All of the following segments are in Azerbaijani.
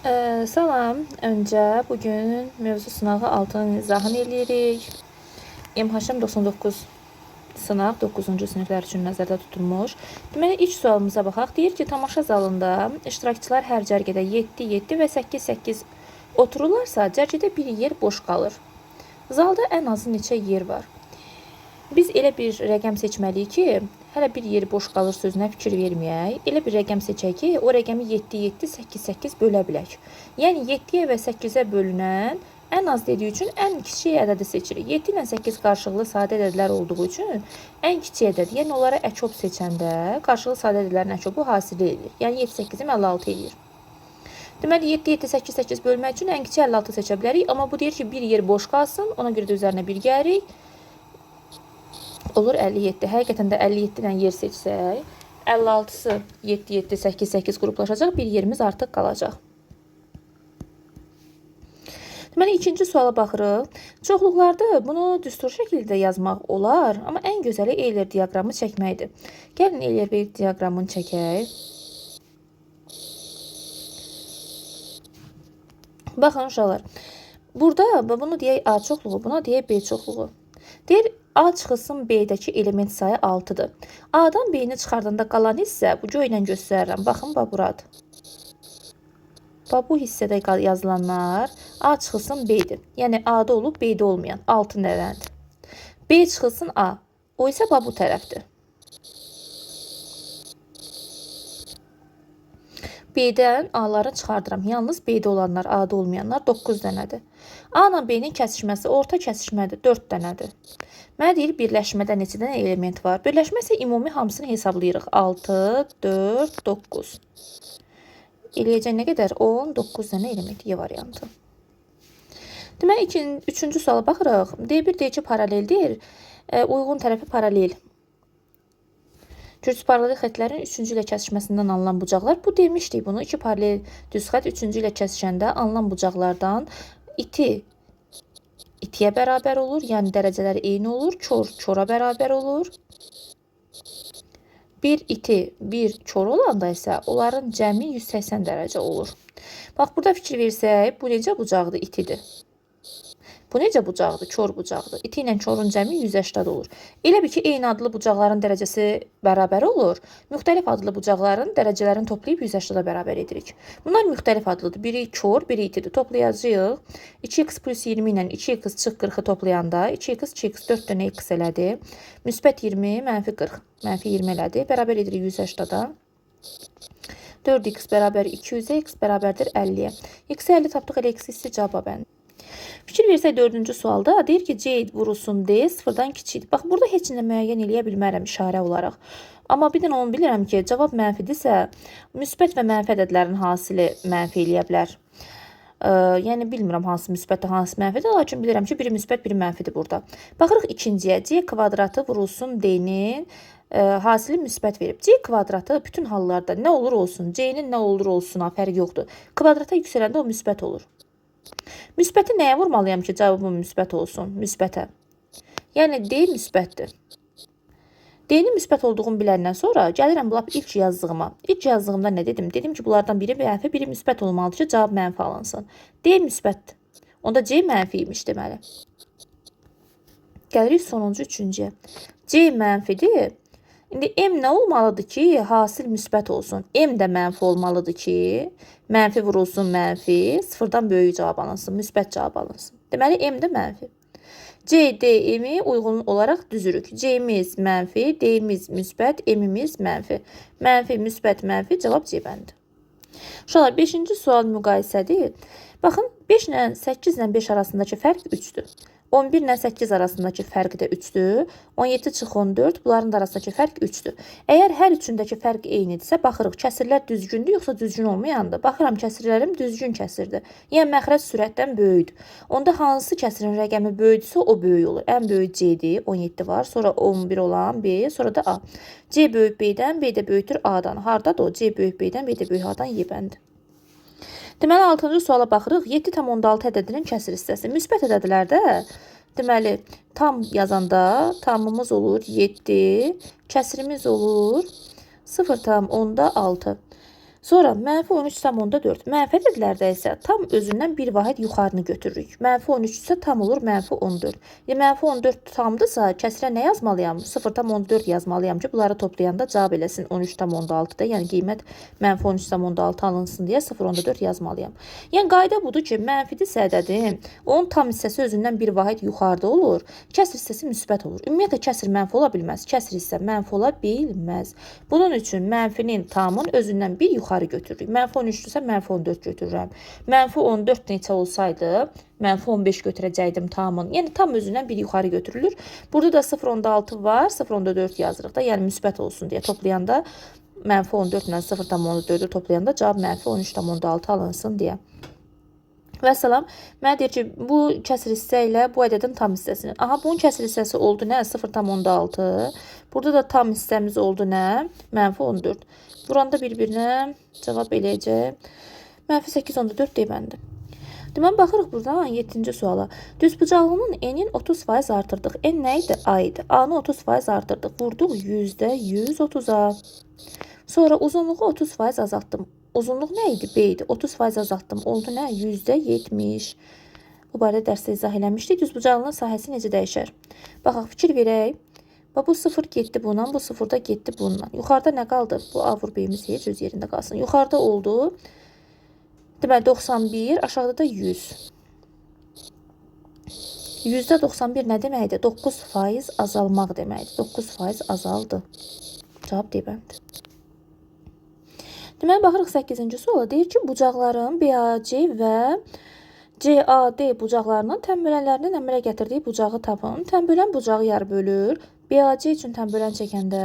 Salam. Öncə bugün mövzu sınağı 6-nın izahını eləyirik. MHM 99 sınaq 9-cu siniflər üçün nəzərdə tutulmuş. Deməli, ilk sualımıza baxaq. Deyir ki, tamaşa zalında iştirakçılar hər cərgədə 7-7 və 8-8 otururlarsa, cərgədə bir yer boş qalır. Zalda ən azı neçə yer var? Biz elə bir rəqəm seçməliyik ki, hələ bir yeri boş qalır sözünə fikir verməyək. Elə bir rəqəm seçək ki, o rəqəmi 7-7, 8-8 bölə bilək. Yəni 7-yə və 8-ə bölünən ən az dediyi üçün ən kiçik ədədi seçirik. 7 ilə 8 qarşılıqlı sadə ədədlər olduğu üçün ən kiçik ədəd, yəni onlara əkob seçəndə qarşılıqlı sadə ədədlərin əkobu hasil edir. Yəni 7-8-im 56 edir. Deməli 7-7, 8-8 bölmək üçün ən kiçik 56 seçə bilərik. Amma bu deyir ki, bir yer boş qalsın, ona görə də üzərinə 1 gəlirik. Olur 57. Həqiqətən də 57 ilə yer seçsək, 56-sı 7-7, 8-8 qruplaşacaq, bir yerimiz artıq qalacaq. Deməli, ikinci suala baxırıq. Çoxluqlarda bunu düstur şəkildə yazmaq olar, amma ən gözəli Euler diaqramı çəkməkdir. Gəlin Euler diaqramını çəkək. Baxın uşaqlar, burada bunu deyək A çoxluğu, buna deyək B çoxluğu. Deyir, A çıxılsın B-dəki element sayı 6-dır. A-dan B-ni çıxardanda qalan hissə, bu göy ilə göstərirəm. Baxın, buradır. Bu hissədə yazılanlar A çıxılsın B-dir. Yəni, A-da olub, B-də olmayan 6 növəndir. B çıxılsın A. O isə bu tərəfdir. B-dən A-ları çıxardıram. Yalnız B-də olanlar, A-da olmayanlar 9 dənədir. A ilə B-nin kəsişməsi orta kəsişmədir, 4 dənədir. Mənə deyir, birləşmədə neçə dənə element var? Birləşmə isə ümumi hamısını hesablayırıq. 6, 4, 9. Eləyəcək nə qədər? 19 dənə element Y variantı. Deməli, üçüncü suala baxırıq. D1, D2 paraleldir. Uyğun tərəfi paralel. Kürsü paralel xətlərin 3-cü ilə kəsişməsindən alınan bucaqlar. Bu demişdik bunu. 2 paralel düz xət 3-cü ilə kəsişəndə alınan bucaqlardan itiyə bərabər olur. Yəni dərəcələri eyni olur. Çora bərabər olur. Bir iti, bir çor olanda isə onların cəmi 180 dərəcə olur. Bax, burada fikir versək, bu necə bucaqdır? İtidir. Bu necə bucaqdır? Çor bucaqdır. İti ilə çorun cəmi 180 olur. Elə bir ki, eyni adlı bucaqların dərəcəsi bərabər olur. Müxtəlif adlı bucaqların dərəcələrini toplayıb 180-a bərabər edirik. Bunlar müxtəlif adlıdır. Biri çor, biri itidir. Toplayacağıq. 2x plus 20 ilə 2x çıx 40-ı toplayanda 2x, 2x 4 dənə x elədi. Müsbət 20, mənfi 40, mənfi 20 elədi. Bərabər edirik 180-da. 4x bərabər 200-ə, x bərabərdir 50-yə. X-i 50 tapdıq, elə x hissi cavaba bəndir. Fikir versək 4-cü sualda deyir ki, C vurulsun D sıfırdan kiçikdir. Bax, burada heç nə müəyyən eləyə bilmərəm işarə olaraq. Amma bir dənə onu bilirəm ki, cavab mənfidirsə, müsbət və mənfi ədədlərin hasili mənfi eləyə bilər. Yəni, bilmirəm hansı müsbətdir, hansı mənfidir, lakin bilirəm ki, biri müsbət, biri mənfidir burada. Baxırıq ikinciyə, C kvadratı vurulsun D-nin hasili müsbət verib. C kvadratı bütün hallarda nə olur olsun, C-nin nə olur olsuna fərq yoxdur. Kvadrata yüksələndə o müsbət olur. Müsbəti nəyə vurmalıyam ki, cavabım müsbət olsun? Müsbətə. Yəni, D müsbətdir. D-nin müsbət olduğunu biləndən sonra gəlirəm ilk yazdığıma. İlk yazdığımda nə dedim? Dedim ki, bunlardan biri mənfi, biri müsbət olmalıdır ki, cavab mənfi alınsın. D müsbətdir. Onda C mənfi imiş deməli. Gəlirik sonuncu üçüncüyə. C mənfidir. İndi M nə olmalıdır ki, hasil müsbət olsun? M də mənfi olmalıdır ki, mənfi vurulsun mənfi, sıfırdan böyük cavab alınsın, müsbət cavab alınsın. Deməli, M də mənfi. C, D, M-i uyğun olaraq düzürük. C-miz mənfi, D-miz müsbət, M-imiz mənfi. Mənfi, müsbət, mənfi, cavab C bəndir. Uşaqlar, 5-ci sual müqayisədir. Baxın, 5 ilə 8 ilə 5 arasındakı fərq 3-dür. 11 ilə 8 arasındakı fərq də 3-dür. 17 çıx 14, bunların da arasındakı fərq 3-dür. Əgər hər üçündəki fərq eynidirsə, baxırıq, kəsirlər düzgündür, yoxsa düzgün olmayandır. Baxıram, kəsirlərim düzgün kəsirdir. Yəni, məxrəc sürətdən böyükdür. Onda hansı kəsirin rəqəmi böyükdürsə, o böyük olur. Ən böyük C-dir, 17 var, sonra 11 olan B, sonra da A. C böyük B-dən, B də böyükdür A-dan. Hardadır o? C böyük B-dən, B də böyük A-dan Y bəndir. Deməli, 6-cı suala baxırıq. 7,6 ədədinin kəsir hissəsi. Müsbət ədədlərdə, deməli, tam yazanda tamımız olur 7, kəsirimiz olur 0,6. Sonra -13,4. Mənfi ədədlərdə isə tam özündən bir vahid yuxarını götürürük. -13 isə tam olur -14. -14 tamdırsa kəsrə nə yazmalıyam? 0,14 yazmalıyam ki, bunları toplayanda cavab eləsin 13,6-da. Yəni qiymət -13,6 alınsın deyə 0,14 yazmalıyam. Yəni qayda budur ki, mənfidirsə ədədin, onun tam hissəsi özündən bir vahid yuxarıda olur. Kəsr hissəsi müsbət olur. Ümumiyyətlə kəsr mənfi ola bilməz. Kəsr hissə mənfi ola bilməz. Bunun üçün mənfinin tamın özündən bir yuxarı götürürük. -13-dürsə -14 götürürəm. -14 neçə olsaydı, -15 götürəcəkdim tamın. Yəni tam özündən bir yuxarı götürülür. Burada da 0,6 var, 0,4 yazırıq da, yəni müsbət olsun deyə toplayanda -14 ilə 0,14-ü toplayanda cavab -13,6 alınsın deyə. Vəssalam. Mənə deyir ki, bu kəsr hissə ilə bu ədədin tam hissəsini. Aha, bunun kəsr hissəsi oldu nə? 0,6. Burada da tam hissəmiz oldu nə? -14. Buranda bir-birinə cavab eləyəcək. -8,4 deyəndə. Deməli, baxırıq buradan 7-ci suala. Düzbucaqlının n-in 30% artırdıq. N nə idi? A idi. A-nı 30% artırdıq. Vurduq %130-a. Sonra uzunluğu 30% azaltdım. Uzunluq nə idi? B idi. 30% azaltdım. Oldu nə? %70. Bu barədə dərsdə izah eləmişdik. Düzbucaqlının sahəsi necə dəyişər? Baxaq, fikir verək. Bu 0 getdi bundan, bu 0 da getdi bundan. Yuxarıda nə qaldı? Bu A vur B'miz heç öz yerində qalsın. Yuxarıda oldu. Deməli, 91, aşağıda da 100. %91 nə deməkdir? 9% azalmaq deməkdir. 9% azaldı. Cavab deyəmdir. Deməli, baxırıq 8-ci suala. Deyir ki, bucaqların BAC və CAD bucaqlarının tənbölənlərinin əmələ gətirdiyi bucağı tapın. Tənbölən bucağı yarı bölür. BAC üçün tənbölən çəkəndə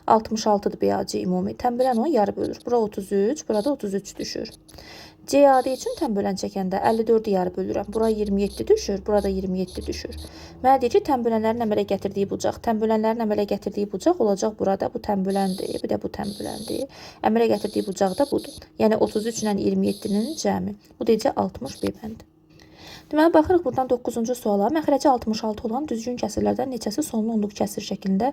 66-dır BAC ümumi. Tənbölən onu yarı bölür. Bura 33, burada 33 düşür. CAD üçün tənbölən çəkəndə 54-ü yarı bölürəm. Bura 27 düşür, burada 27 düşür. Mənə deyir ki, tənbölənlərin əmələ gətirdiyi bucaq. Tənbölənlərin əmələ gətirdiyi bucaq olacaq burada. Bu tənböləndir, bu da bu tənböləndir. Əmələ gətirdiyi bucaq da budur. Yəni 33 ilə 27-nin cəmi. Bu deyəcək 60 B bəndi. Deməli, baxırıq buradan 9-cu suala. Məxrəci 66 olan düzgün kəsirlərdən neçəsi sonlu onluq kəsir şəklində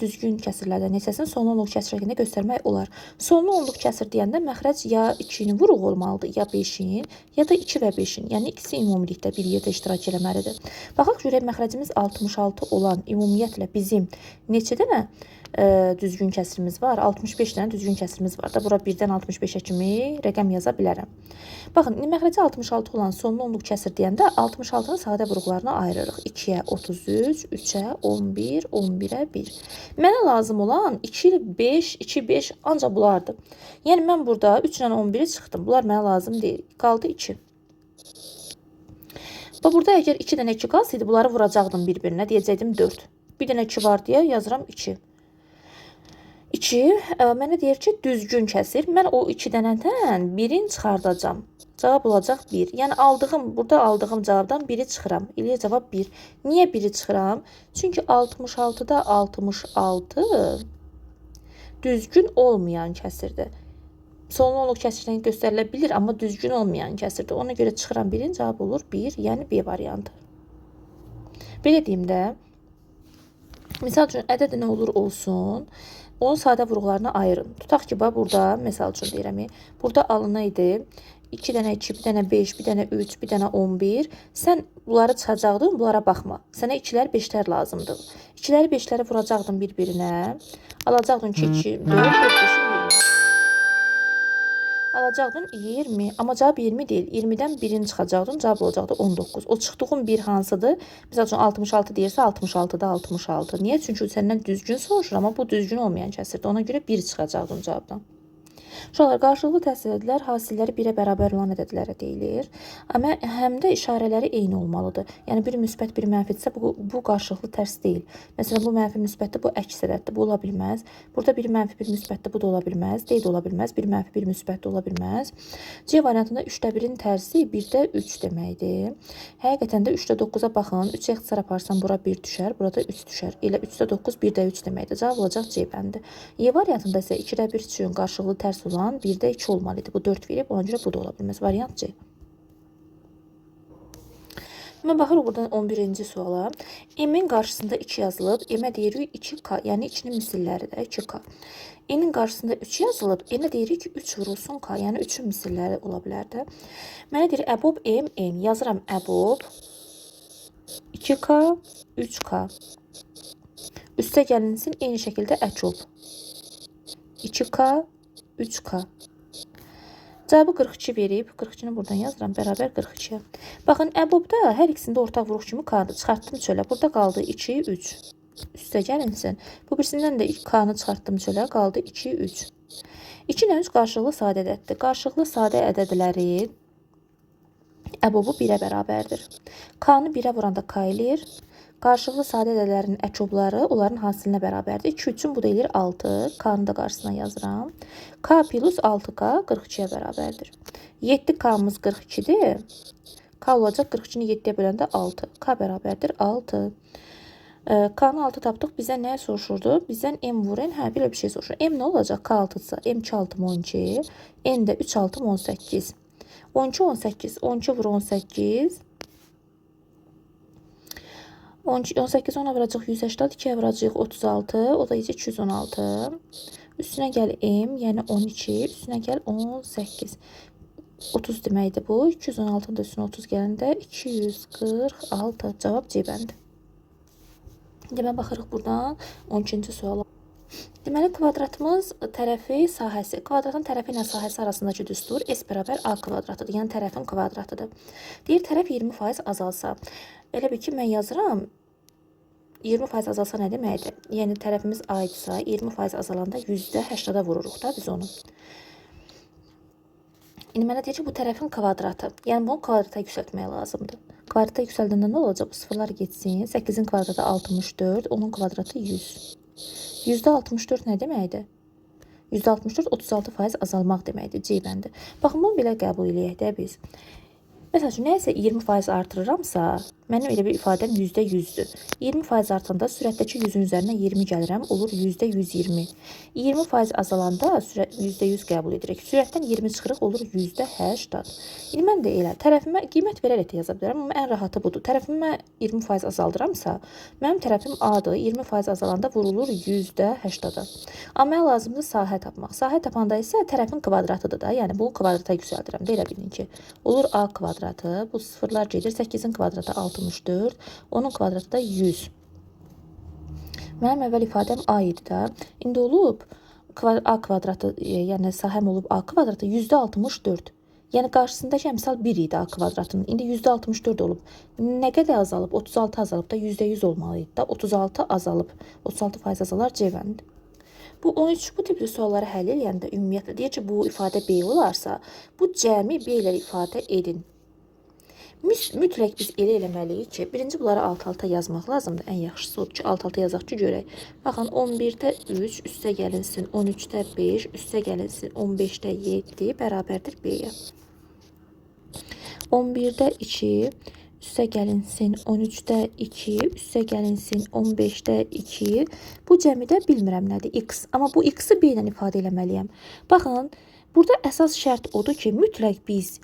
düzgün kəsirlərdən neçəsini sonlu onluq kəsir şəklində göstərmək olar. Sonlu onluq kəsir deyəndə məxrəc ya 2-nin vuruq olmalıdır, ya 5-in, ya da 2 və 5-in. Yəni ikisi ümumilikdə bir yerdə iştirak eləməlidir. Baxaq görək, məxrəcimiz 66 olan ümumiyyətlə bizim neçə dənə düzgün kəsirimiz var? 65 dənə düzgün kəsirimiz var da. Bura 1-dən 65-ə kimi rəqəm yaza bilərəm. Baxın, məxrəci 66 olan sonlu onluq kəsir deyəndə 66-nın sadə vuruqlarına ayırırıq. 2-yə 33, 3-ə 11, 11-ə 1. Mənə lazım olan 2 ilə 5, 2, 5 ancaq bulardır. Yəni mən burada 3 ilə 11-i çıxdım. Bunlar mənə lazım deyil. Qaldı 2. Burada əgər 2 dənə 2 qalsaydı, bunları vuracaqdım bir-birinə. Deyəcəkdim 4. Bir dənə 2 var deyə yazıram 2. 2 mənə deyir ki, düzgün kəsir. Mən o 2 dənədən birini çıxardacağım. Cavab olacaq 1. Yəni burada aldığım cavabdan 1-i çıxıram. İliyə cavab 1. Niyə 1-i çıxıram? Çünki 66-da 66 düzgün olmayan kəsirdir. Sonlu onluq kəsirdən göstərilə bilir, amma düzgün olmayan kəsirdir. Ona görə çıxıram 1-in cavab olur 1, yəni B variantı. Belə deyim də, misal üçün ədəd nə olur olsun, onun sadə vuruqlarına ayırın. Tutaq ki, burada, misal üçün deyirəm, burada alına idi. 2 dənə 2, bir dənə 5, bir dənə 3, bir dənə 11. Sən bunları çıxacaqdın, bunlara baxma. Sənə 2-lər 5-lər lazımdır. 2-ləri 5-ləri vuracaqdın bir-birinə. Alacaqdın ki, 2, 4, 4, 5, 20. Alacaqdın 20. Amma cavab 20 deyil. 20-dən birini çıxacaqdın, cavab olacaqdı 19. O çıxdığın bir hansıdır? Misal üçün 66 deyirsə 66-da 66. Niyə? Çünki səndən düzgün soruşur, amma bu düzgün olmayan kəsirdir. Ona görə 1 çıxacaqdın cavabdan. Uşaqlar, qarşılıqlı təsvir ədədlər hasilləri 1-ə bərabər olan ədədlərə deyilir. Amma həm də işarələri eyni olmalıdır. Yəni bir müsbət, bir mənfidirsə bu qarşılıqlı tərs deyil. Məsələn, bu mənfi müsbətdir, bu əks ədəddir, bu ola bilməz. Burada bir mənfi, bir müsbətdir, bu da ola bilməz. D də ola bilməz, bir mənfi, bir müsbət də ola bilməz. C variantında 3-də 1-in tərsi 1-də 3 deməkdir. Həqiqətən də 3-də 9-a baxın. 3-ə ixtisar aparsam bura 1 düşər, burada 3 düşər. Elə 3-də 9, 1-də 3 deməkdir. Cavab olacaq C bəndi. E variantında isə 2-də 1 üçün qarşılıqlı tərs olan 1-də 2 olmalıdır. Bu 4 verib, ona görə bu da ola bilməz. Variant C. Hemen baxırıq buradan 11-ci suala. M-in qarşısında 2 yazılıb. M-ə deyirik 2K, yəni içinin misilləri də 2K. N-in qarşısında 3 yazılıb. N-ə deyirik ki 3 vurulsun K, yəni 3-ün misilləri ola bilər də. Mənə deyir əbob M, N. Yazıram əbob 2K, 3K. Üstə gəlinsin eyni şəkildə əkob 2K, 3K. Cavabı 42 verib. 42-ni buradan yazıram. Bərabər 42. Baxın, əbobda hər ikisində ortaq vuruq kimi K-dı. Çıxartdım çölə. Burada qaldı 2, 3. Üstə gəlinsin. Bu birisindən də K-nı çıxartdım çölə. Qaldı 2, 3. 2 ilə 3 qarşılıqlı sadə ədəddir. Qarşılıqlı sadə ədədləri əbobu 1-ə bərabərdir. K-nı 1-ə vuranda K eləyir. Qarşılıqlı sadə ədədlərin əkobları onların hasilinə bərabərdir. 2 üçün bu da eləyir 6. K-nı da qarşısına yazıram. K plus 6K 42-yə bərabərdir. 7K-mız 42-dir. K olacaq 42-ni 7-yə böləndə 6. K bərabərdir 6. K-nı 6 tapdıq. Bizə nə soruşurdu? Bizdən M vurun. Hə, belə bir şey soruşur. M nə olacaq? K 6-dırsa. M 2 6 12. N də 3 6 18. 12 18. 12 vur 18. 18 ona vuracaq 180, 2-yə vuracaq 36, o da 216. Üstünə gəl M, yəni 12, üstünə gəl 18. 30 deməkdir bu. 216-nın da üstünə 30 gələndə 246. Cavab C bəndi. Deməli, baxırıq buradan 12-ci suala. Deməli, kvadratımız tərəfi sahəsi. Kvadratın tərəfi ilə sahəsi arasındakı düstur S bərabər A kvadratıdır. Yəni, tərəfin kvadratıdır. Deyir, tərəf 20% azalsa. Elə bir ki, mən yazıram. 20% azalsa nə deməkdir? Yəni, tərəfimiz A idisə, 20% azalanda %80-a vururuq da biz onu. İndi mənə deyir ki, bu tərəfin kvadratı. Yəni, bunu kvadrata yüksəltmək lazımdır. Kvadrata yüksəldəndə nə olacaq? Bu sıfırlar getsin. 8-in kvadratı 64, onun kvadratı 100. %64 nə deməkdir? %64 36% azalmaq deməkdir. C bəndi. Baxın, bunu belə qəbul eləyək də biz. Məsəl üçün, nəyəsə 20% artırıramsa, mənim elə bir ifadəm %100-dür. 20% artanda sürətdəki 100-ün üzərinə 20 gəlirəm, olur %120. 20% azalanda %100 qəbul edirik. Sürətdən 20 çıxırıq, olur %80. İndi mən də elə tərəfimə qiymət verərək də yaza bilərəm, amma ən rahatı budur. Tərəfimə 20% azaldıramsa, mənim tərəfim A-dır, 20% azalanda vurulur %80-da. Amma mənə lazımdır sahə tapmaq. Sahə tapanda isə tərəfin kvadratıdır da, yəni bu kvadrata yüksəldirəm. Deyə bilin ki, olur A kvadratı, bu sıfırlar gedir, 8-in kvadratı 64, onun kvadratı da 100. Mənim əvvəl ifadəm A idi də. İndi olub A kvadratı, yəni sahəm olub A kvadratı %64. Yəni qarşısındakı əmsal 1 idi A kvadratının. İndi %64 olub. Nə qədər azalıb? 36 azalıb da %100 olmalıydı da. 36 azalıb. 36% azalar C bəndi. Bu 13 bu tipli sualları həll edəndə ümumiyyətlə deyir ki, bu ifadə B olarsa, bu cəmi B ilə ifadə edin. Mütləq biz elə eləməliyik ki, birinci bunları alt-alta yazmaq lazımdır. Ən yaxşısı odur ki, alt-alta yazaq ki, görək. Baxın, 11-də 3, üstə gəlinsin 13-də 5, üstə gəlinsin 15-də 7, bərabərdir B-yə. 11-də 2, üstə gəlinsin 13-də 2, üstə gəlinsin 15-də 2. Bu cəmidə bilmirəm nədir, x. Amma bu x-i B ilə ifadə eləməliyəm. Baxın, burada əsas şərt odur ki, mütləq biz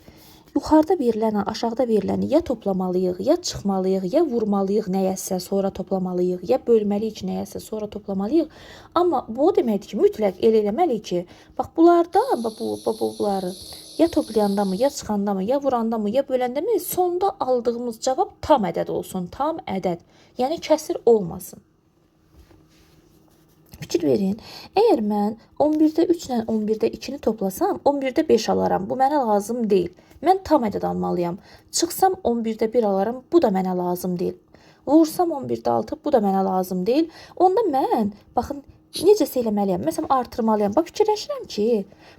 yuxarıda veriləni, aşağıda veriləni ya toplamalıyıq, ya çıxmalıyıq, ya vurmalıyıq nəyəsə, sonra toplamalıyıq, ya bölməliyik nəyəsə, sonra toplamalıyıq. Amma bu o deməkdir ki, mütləq elə eləməliyik ki, bax bunlardan, bunları ya toplayanda mı, ya çıxanda mı, ya vuranda mı, ya böləndə mi, sonda aldığımız cavab tam ədəd olsun, tam ədəd. Yəni kəsir olmasın. Fikir verin, əgər mən 11-də 3 ilə 11-də 2-ni toplasam, 11-də 5 alaram. Bu mənə lazım deyil. Mən tam ədəd almalıyam. Çıxsam 11-də 1 alaram, bu da mənə lazım deyil. Vursam 11-də 6, bu da mənə lazım deyil. Onda mən, baxın, necəsə eləməliyəm. Məsələn, artırmalıyam. Bax, fikirləşirəm ki,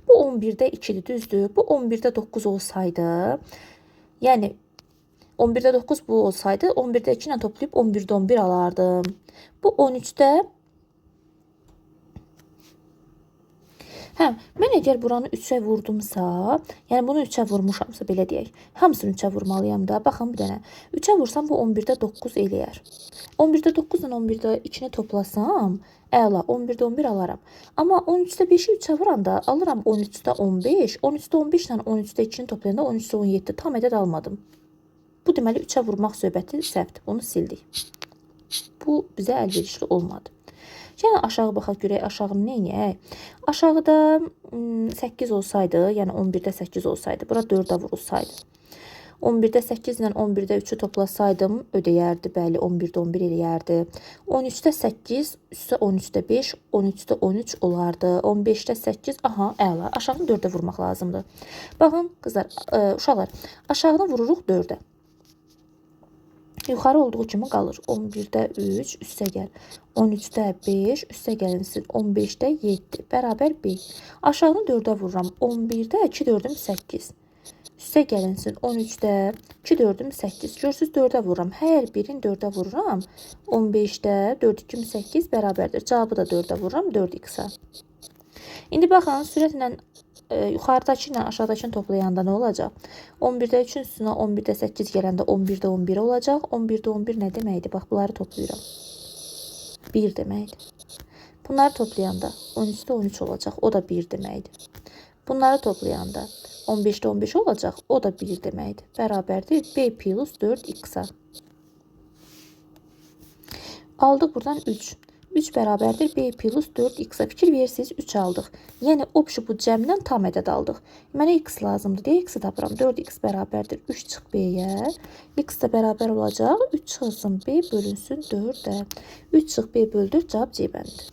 bu 11-də 2-dir, düzdür. Bu 11-də 9 olsaydı, yəni 11-də 9 bu olsaydı, 11-də 2 ilə toplayıb 11-də 11 alardım. Bu 13-də mən əgər buranı 3-ə vurdumsa, yəni bunu 3-ə vurmuşamsa, belə deyək, hamısını 3-ə vurmalıyam da. Baxın bir dənə. 3-ə vursam bu 11-də 9 eləyər. 11-də 9 ilə 11-də 2-ni toplasam, əla, 11-də 11 alaram. Amma 13-də 5-i 3-ə vuranda alıram 13-də 15, 13-də 15 ilə 13-də 2-ni toplayanda 13-də 17 tam ədəd almadım. Bu Bu deməli 3-ə vurmaq söhbəti səhvdir. Bunu sildik. Bu bizə əlverişli olmadı. Yəni aşağı baxaq görək, aşağını neyniyək? Aşağıda 8 olsaydı, yəni 11-də 8 olsaydı, bura 4-ə vurulsaydı. 11-də 8 ilə 11-də 3-ü toplasaydım, ödəyərdi, bəli, 11-də 11 eləyərdi. 13-də 8, üstə 13-də 5, 13-də 13 olardı. 15-də 8, aha, əla. Aşağını 4-ə vurmaq lazımdır. Baxın, qızlar, uşaqlar, aşağını vururuq 4-ə. Yuxarı olduğu kimi qalır. 11-də 3, üstə gəl. 13-də 5, üstə gəlinsin. 15-də 7, bərabər 5. Aşağını 4-ə vururam. 11-də 2 4-üm 8. Üstə gəlinsin. 13-də 2 4-üm 8. Görsünüz 4-ə vururam. Hər birini 4-ə vururam. 15-də 4 2 8 bərabərdir. Cavabı da 4-ə vururam. 4x-a. İndi baxın, sürətlə yuxarıdakı ilə aşağıdakını toplayanda nə olacaq? 11-də 3-ün üstünə 11-də 8 gələndə 11-də 11 olacaq. 11-də 11 nə deməkdir? Bax, bunları toplayıram. 1 deməkdir. Bunları toplayanda 13-də 13 olacaq. O da 1 deməkdir. Bunları toplayanda 15-də 15 olacaq. O da 1 deməkdir. Bərabərdir B plus 4x-a. Aldıq buradan 3. 3 bərabərdir B plus 4x-a. Fikir verirsiniz, 3 aldıq. Yəni, obşu bu cəmdən tam ədəd aldıq. Mənə x lazımdır deyə x-i tapıram. 4x bərabərdir 3 çıx B-yə. X də bərabər olacaq. 3 çıxılsın B bölünsün 4-ə. 3 çıx B bölü 4 cavab C-bəndir.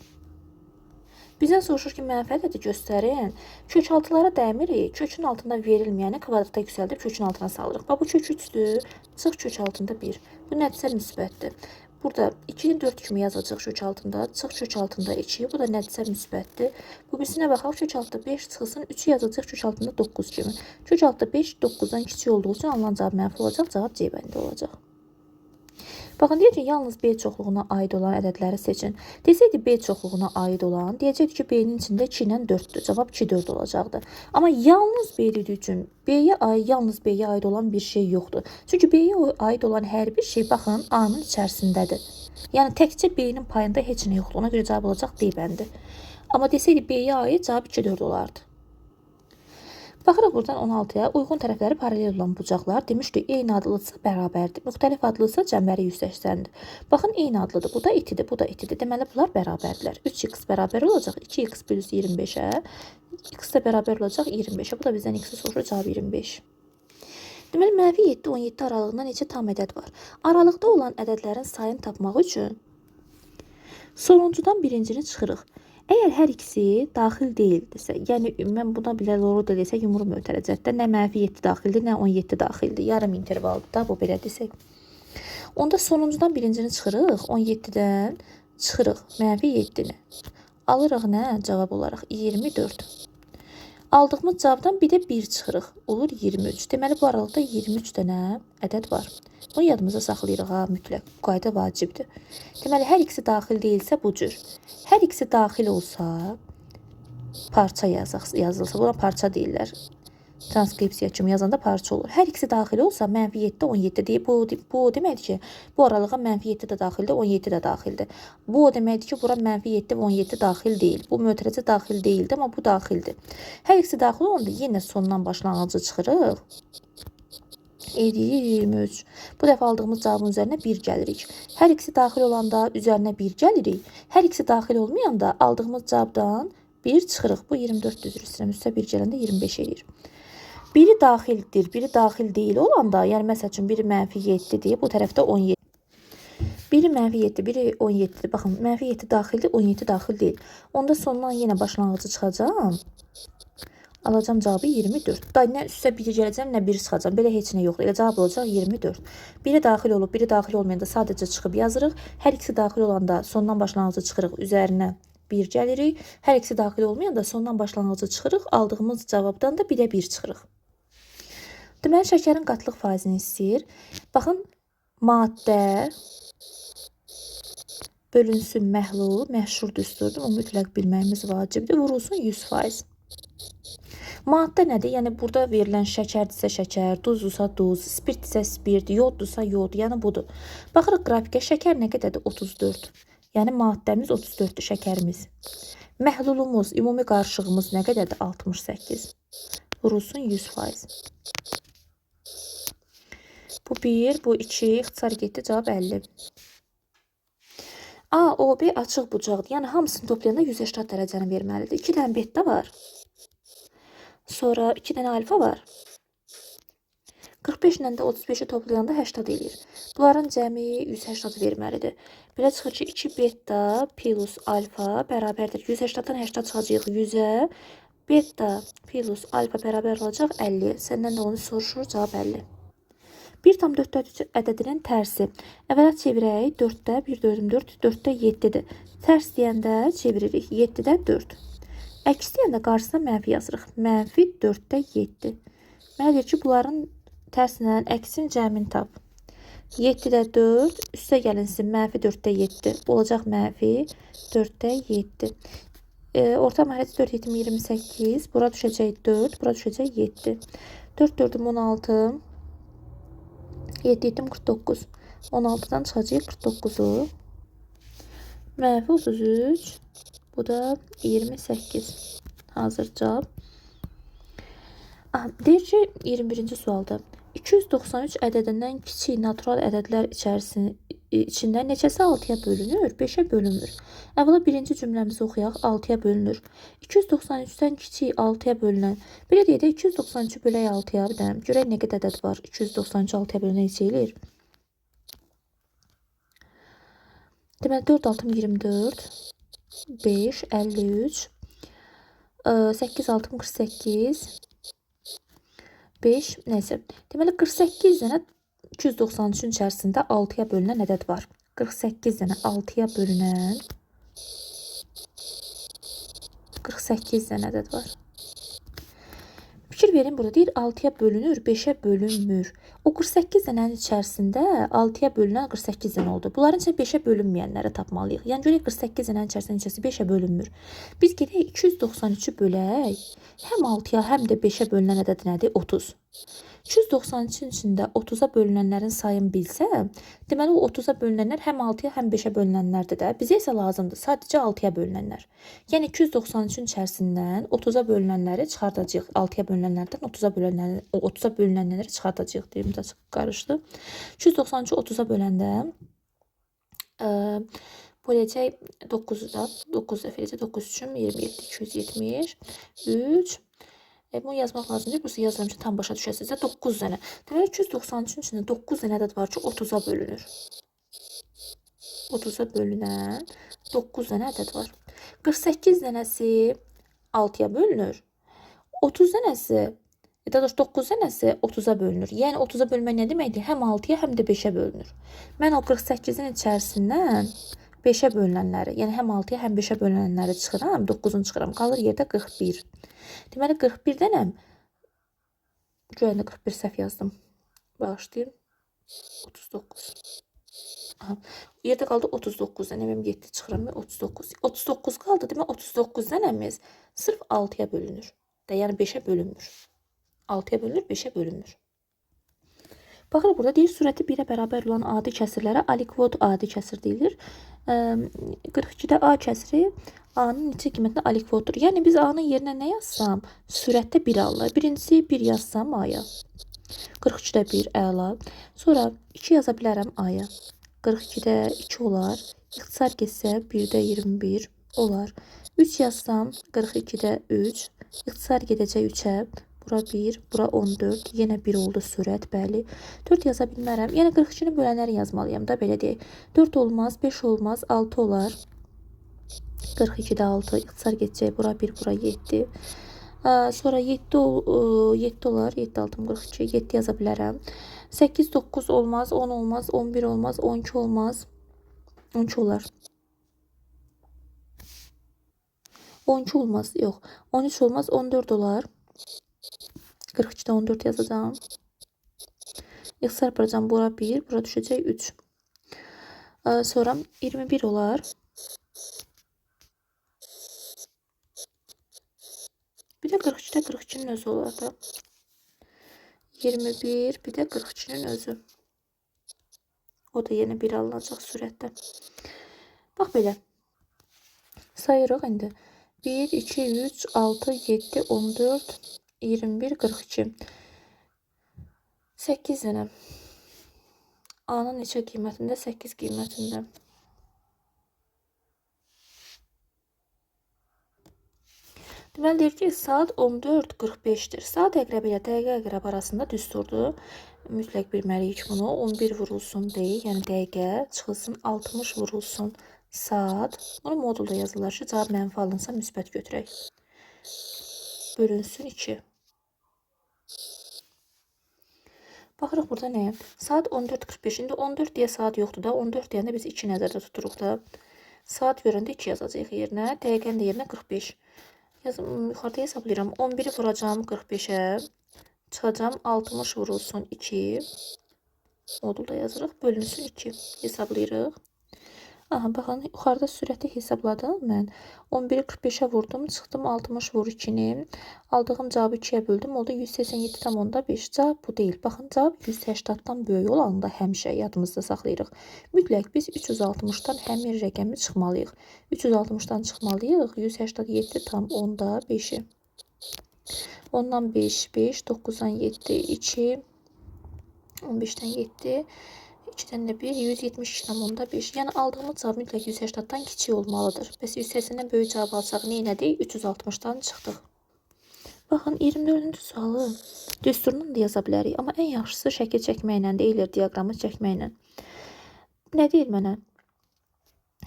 Bizdən soruşur ki, mənfi ədədi göstərin. Kök altılara dəymirik. Kökün altında verilməyəni kvadrata yüksəldib kökün altına salırıq. Bu kök 3-dür. Çıx kök altında 1. Bu nəticə müsbətdir. Burada 2-ni 4 kimi yazacaq kök altında. Çıx kök altında 2. Bu da nəticə müsbətdir. Bu birisinə baxaq. Kök altında 5 çıxılsın. 3-ü yazacaq kök altında 9 kimi. Kök altında 5 9-dan kiçik olduğu üçün alınan cavab mənfi olacaq. Cavab C bəndi olacaq. Baxın, deyək ki, yalnız B çoxluğuna aid olan ədədləri seçin. Desəydi B çoxluğuna aid olan, deyəcəkdi ki, B-nin içində 2 ilə 4-dür. Cavab 2 4 olacaqdı. Amma yalnız B dediyi üçün yalnız B-yə aid olan bir şey yoxdur. Çünki B-yə aid olan hər bir şey, baxın, A-nın içərisindədir. Yəni, təkcə B-nin payında heç nə yoxdur. Ona görə cavab olacaq D bəndi. Amma desəydi B-yə aid, cavab 2 4 olardı. Baxırıq buradan 16-ya. Uyğun tərəfləri paralel olan bucaqlar demişdik, eyni adlıdırsa bərabərdir. Müxtəlif adlıdırsa cəmləri 180-dir. Baxın, eyni adlıdır. Bu da itidir, bu da itidir. Deməli, bunlar bərabərdirlər. 3x bərabər olacaq 2x plus 25-ə. X də bərabər olacaq 25-ə. Bu da bizdən x-i soruşur, cavab 25. Deməli, mənfi 7, 17 aralığında neçə tam ədəd var? Aralıqda olan ədədlərin sayını tapmaq üçün sonuncudan birincini çıxırıq. Əgər hər ikisi daxil deyildirsə, yəni mən buna belə lorud eləsə yumru mötərəcətdə nə mənfi 7 daxildir, nə 17 daxildir. Yarım intervaldır da bu belə desək. Onda sonuncudan birincini çıxırıq, 17-dən çıxırıq mənfi 7-ni. Alırıq nə? Cavab olaraq 24. Aldığımız cavabdan bir də 1 çıxırıq. Olur 23. Deməli, bu aralıqda 23 dənə ədəd var. Bunu yadımıza saxlayırıq, ha, mütləq. Bu qayda vacibdir. Deməli, hər ikisi daxil deyilsə bu cür. Hər ikisi daxil olsa, parça yazılsa, buna parça deyirlər. Transkripsiya kimi yazanda parça olur. Hər ikisi daxil olsa, mənfi 7, 17 deyib. Bu o deməkdir ki, bu aralığa mənfi 7 də daxildir, 17 də daxildir. Bu o deməkdir ki, bura mənfi 7 və 17 daxil deyil. Bu mötərəcə daxil deyildir, amma bu daxildir. Hər ikisi daxil olanda yenə sondan başlanğıcı çıxırıq. 23. Bu dəfə aldığımız cavabın üzərinə 1 gəlirik. Hər ikisi daxil olanda üzərinə 1 gəlirik. Hər ikisi daxil olmayanda aldığımız cavabdan 1 çıxırıq. Bu 24 düzür istəyirəm. Üstə 1 gələndə 25 edir. Biri daxildir, biri daxil deyil olanda, yəni məsəl üçün biri mənfi 7-dir, bu tərəfdə 17. Biri mənfi 7, biri 17-dir. Baxın, mənfi 7 daxildir, 17 daxil deyil. Onda sondan yenə başlanğıcı çıxacağam. Alacağım cavabı 24. Da nə üstə 1 gələcəm, nə 1 çıxacam. Belə heç nə yoxdur. Elə cavab olacaq 24. Biri daxil olub, biri daxil olmayanda sadəcə çıxıb yazırıq. Hər ikisi daxil olanda sondan başlanğıcı çıxırıq, üzərinə 1 gəlirik. Hər ikisi daxil olmayanda sondan başlanğıcı çıxırıq. Aldığımız cavabdan da 1-ə 1 çıxırıq. Deməli, şəkərin qatlıq faizini istəyir. Baxın, maddə bölünsün məhlul, məşhur düsturdur. O mütləq bilməyimiz vacibdir. Vurulsun 100%. Maddə nədir? Yəni, burada verilən şəkərdirsə şəkər, duzdursa duz, spirtdirsə spirt, yoddursa yod, yəni budur. Baxırıq qrafikə, şəkər nə qədərdir? 34. Yəni, maddəmiz 34-dür, şəkərimiz. Məhlulumuz, ümumi qarışığımız nə qədərdir? 68. Vurulsun 100%. Bu 1, bu 2, ixtisar getdi, cavab 50. A, O, B açıq bucaqdır. Yəni hamısını toplayanda 180 dərəcəni verməlidir. 2 dənə beta var. Sonra 2 dənə alfa var. 45 ilə də 35-i toplayanda 80 eləyir. Bunların cəmi 180 verməlidir. Belə çıxır ki, 2 beta plus alfa bərabərdir. 180-dan 80 çıxacaq 100-ə. Beta plus alfa bərabər olacaq 50. Səndən də onu soruşur, cavab 50. 1,4 ədədinin tərsi. Əvvəla çevirək. 4-də 1 4 4, 4-də 7-dir. Tərs deyəndə çeviririk. 7-də 4. Əks deyəndə qarşısına mənfi yazırıq. Mənfi 4-də 7. Mənə deyir ki, bunların tərsinə əksin cəmini tap. 7-də 4, üstə gəlinsin mənfi 4-də 7. Olacaq mənfi 4-də 7. Orta məhrəci 4, 7, 28. Bura düşəcək 4, bura düşəcək 7. 4, 4, 16. 7, 7, 49. 16-dan çıxacaq 49-u. Mənfi 33. Bu da 28. Hazır cavab. Deyir ki, 21-ci sualda 293 ədədindən kiçik natural ədədlər içində neçəsi 6-ya bölünür, 5-ə bölünmür. Əvvəla birinci cümləmizi oxuyaq, 6-ya bölünür. 293-dən kiçik 6-ya bölünən. Belə deyək də 293-ü bölək 6-ya bir dənə. Görək nə qədər ədəd var. 293 6-ya bölünən neçə eləyir? Deməli 4 6 24, 5 53, 8 6 48, 5 neyse. Deməli 48 dənə 293-ün içərisində 6-ya bölünən ədəd var. 48 dənə 6-ya bölünən 48 dənə ədəd var. Fikir verin, burada deyir 6-ya bölünür, 5-ə bölünmür. O 48 dənənin içərisində 6-ya bölünən 48 dənə oldu. Bunların içində 5-ə bölünməyənləri tapmalıyıq. Yəni görək 48 dənənin içərisində neçəsi 5-ə bölünmür. Biz gedək 293-ü bölək. Həm 6-ya, həm də 5-ə bölünən ədəd nədir? 30. 293-ün içində 30-a bölünənlərin sayını bilsəm, deməli o 30-a bölünənlər həm 6-ya, həm 5-ə bölünənlərdir də. Bizə isə lazımdır sadəcə 6-ya bölünənlər. Yəni 293-ün içərisindən 30-a bölünənləri çıxardacağıq. 6-ya bölünənlərdən 30-a bölünənləri çıxardacağıq. Deyim, qarışdı. 293-ü 30-a böləndə böləcək 9-da. 9 dəfə eləcək. 9 üçün 27, 273. Bunu yazmaq lazımdır. Burası yazıram ki, tam başa düşəsiniz. 9 dənə. Deməli 293-ün içində 9 dənə ədəd var ki, 30-a bölünür. 30-a bölünən 9 dənə ədəd var. 48 dənəsi 6-ya bölünür. 30 dənəsi, daha doğrusu 9 dənəsi 30-a bölünür. Yəni 30-a bölmək nə deməkdir? Həm 6-ya, həm də 5-ə bölünür. Mən o 48-in içərisindən 5-ə bölünənləri, yəni həm 6-ya, həm 5-ə bölünənləri çıxıram, 9-unu çıxıram. Qalır yerdə 41. Deməli 41 dənəm. Görəndə 41 səhv yazdım. Bağışlayın. 39. Aha. Yerdə qaldı 39 dənəm. 7 çıxıram. 39. 39 qaldı. Demək 39 dənəmiz sırf 6-ya bölünür. Yəni 5-ə bölünmür. 6-ya bölünür, 5-ə bölünmür. Baxın, burada deyir, sürəti 1-ə bərabər olan adi kəsirlərə alikvot adi kəsir deyilir. 42-də A kəsiri A-nın neçə qiymətində alikvotdur. Yəni biz A-nın yerinə nə yazsam, sürətdə 1 alır. Birincisi 1 yazsam A-ya. 43-də 1 əla. Sonra 2 yaza bilərəm A-ya. 42-də 2 olar. İxtisar getsə 1-də 21 olar. 3 yazsam 42-də 3. İxtisar gedəcək 3-ə. Bura 1, bura 14. Yenə 1 oldu sürət, bəli. 4 yaza bilmərəm. Yəni 42-ni bölənləri yazmalıyam da, belə deyək. 4 olmaz, 5 olmaz, 6 olar. 42-də 6. İxtisar gedəcək. Bura 1, bura 7. Sonra 7 olar. 7, 6, 42. 7 yaza bilərəm. 8, 9 olmaz, 10 olmaz, 11 olmaz, 12 olmaz. 12 olar. 12 olmaz, yox. 13 olmaz, 14 olar. 42-də 14 yazacağım. İxtisar yapacağım. Bura 1, bura düşəcək 3. Sonra 21 olar. Bir də 42-də 42-nin özü olar da. 21, bir də 42-nin özü. O da yenə 1 alınacaq sürətdə. Bax belə. Sayırıq indi. 1, 2, 3, 6, 7, 14, 21, 42. 8 dənə. A-nın neçə qiymətində? 8 qiymətində. Deməli deyir ki, saat 14:45'dir. Saat əqrəbi ilə dəqiqə əqrəb arasında düsturdur. Mütləq bilməliyik bunu. 11 vurulsun deyil, yəni dəqiqə, çıxılsın 60 vurulsun saat. Bunu modulda yazılır ki, cavab mənfi alınsa müsbət götürək. Bölünsün 2. Baxırıq burada nəyə? Saat 14:45. İndi 14 deyə saat yoxdur da. 14 deyəndə biz 2 nəzərdə tuturuq da. Saat görəndə 2 yazacağıq yerinə. Dəqiqənin də yerinə 45. Yazım, yuxarıda hesablayıram. 11'i vuracağım 45'e. Çıxacağım 60 vurulsun 2. Modulda yazırıq. Bölünsün 2. Hesablayırıq. Aha, baxın, yuxarıda sürəti hesabladım mən. 11'i 45'e vurdum. Çıxdım 60 vur 2'ni. Aldığım cavabı 2'ye böldüm. Oldu 187,5. Cavab bu değil. Baxın, cavab 180'dan böyük olanda həmişə yadımızda saxlayırıq. Mütləq biz 360'dan həmin rəqəmi çıxmalıyıq. 360'dan çıxmalıyıq. 187 tam 10'da 5'i. 10'dan 5, 5, 9'dan 7, 2, 15'ten 7, 2'den de 1, 172'den 10'da 5. Yəni aldığımız cavab mütləq 180'dan kiçik olmalıdır. Bəs 180'dən böyük cavab alsaq nə elədik? 360'dan çıxdıq. Baxın, 24-cü sualı düsturunu da yaza bilərik. Amma ən yaxşısı şəkil çəkməklə deyilir, diaqramı çəkməklə. Nə deyir mənə?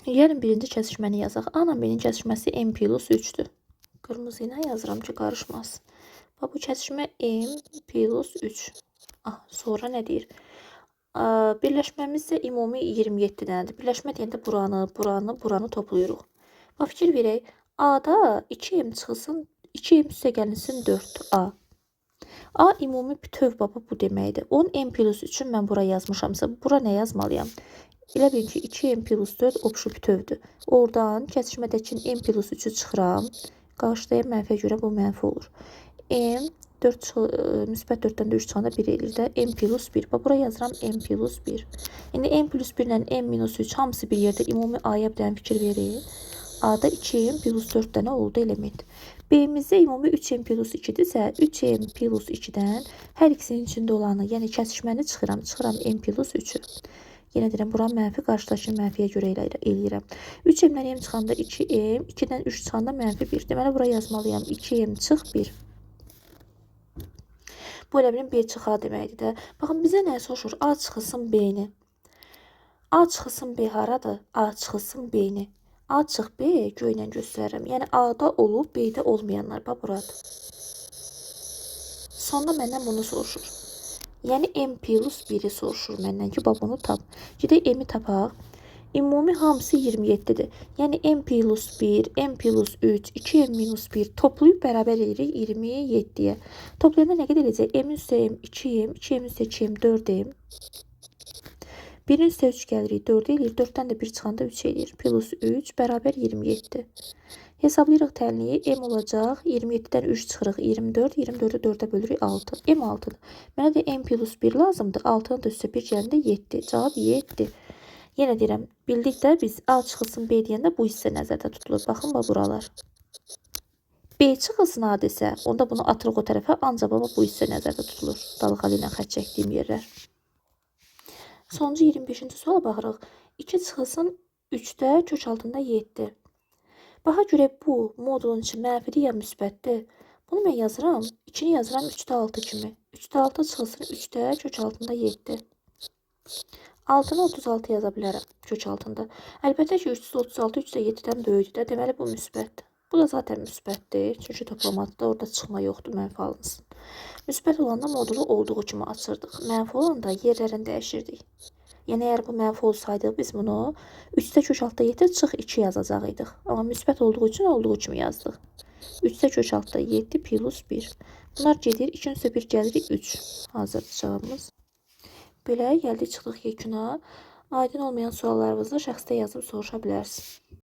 Gəlin birinci kəsişməni yazaq. A-nın B-nin kəsişməsi M plus 3'dür. Qırmızı ilə yazıram ki, qarışmasın. Bax, bu kəsişmə M plus 3. Sonra nə deyir? Birləşməmiz isə ümumi 27 dənədir. Birləşmə deyəndə buranı toplayırıq. Bax, fikir verək. A-da 2M çıxılsın, 2M üstəgəlinsin 4A. A ümumi bütöv baba bu deməkdir. 10M plus 3'ün mən bura yazmışamsa, bura nə yazmalıyam? Elə bilin ki, 2M plus 4 obşu bütövdür. Oradan kəsişmədəki M plus 3'ü çıxıram. Qarşıdaya mənfiyə görə bu mənfi olur. M 4 müsbət 4'dən də 3 çıxanda 1 eləyir də. M plus 1. Bax, bura yazıram M plus 1. İndi M plus 1 ilə M minus 3 hamısı bir yerdə ümumi A'ya bir dənə fikir verir. A'da 2M plus 4 dənə oldu element. B'mizdə ümumi 3M plus 2'dirsə, 3M plus 2'dən hər ikisinin içində olanı, yəni kəsişməni çıxıram M plus 3'ü. Yenə deyirəm, bura mənfi, qarşıdakı mənfiyə görə eləyirəm. 3M'dən M çıxanda 2M, 2'dən 3 çıxanda mənfi 1. Deməli, bura yazmalıyam 2M çıx 1. Bu elə bilin B çıxa deməkdir də. Baxın, bizə nə soruşur? A çıxılsın B-ni. A çıxılsın B haradır? A çıxılsın B-ni. A çıx B göylə göstərirəm. Yəni A'da olub, B'də olmayanlar. Bax, buradır. Sonda məndən bunu soruşur. Yəni M plus 1'i soruşur məndən ki, bax, bunu tap. Gedək M'i tapaq. Ümumi hamısı 27'dir. Yəni M plus 1, M plus 3, 2M minus 1 toplayıb bərabər edirik 27'ye. Toplayanda nə qədər edəcək? M üstə M 2M, 2M üstə 2M 4M. 1'in üstə 3 gəlirik 4 eləyir. 4'dən də 1 çıxanda 3 eləyir. Plus 3 bərabər 27. Hesablayırıq tənliyi. M olacaq. 27'dən 3 çıxırıq 24. 24'ü 4'ə bölürük 6. M 6'dır. Mənə də M plus 1 lazımdır. 6'nın da üstə 1 gələndə 7. Cavab 7. Yenə deyirəm, bildik də biz A çıxılsın B deyəndə bu hissə nəzərdə tutulur. Baxın, bax, buralar. B çıxılsın A desə, onda bunu atırıq o tərəfə, ancaq baba bu hissə nəzərdə tutulur. Dalğalı ilə xət çəkdiyim yerlər. Sonuncu 25-ci suala baxırıq. 2 çıxılsın 3'də kök altında 7. Baxa görə bu modulun içi mənfidir ya müsbətdir. Bunu mən yazıram. 2'ni yazıram 3'də 6 kimi. 3'də 6 çıxılsın 3'də kök altında 7. 6'nı 36 yaza bilərəm kök altında. Əlbəttə ki, 336 3'də 7'dən böyükdür də. Deməli, bu müsbətdir. Bu da zaten müsbətdir. Çünki toplamadıda orada çıxma yoxdur, mənfi alınsın. Müsbət olanda modulu olduğu kimi açırdıq. Mənfi olanda yerlərini dəyişirdik. Yəni, əgər bu mənfi olsaydı, biz bunu 3'də kök altında 7 çıx 2 yazacaqydıq. Amma müsbət olduğu üçün olduğu kimi yazdıq. 3'də kök altında 7 plus 1. Bunlar gedir. 2'nin üstə 1 gəlirik 3. Hazırdır cavabımız. Belə gəldik çıxdıq yekuna. Aydın olmayan suallarınızı şəxsdə yazıb soruşa bilərsiniz.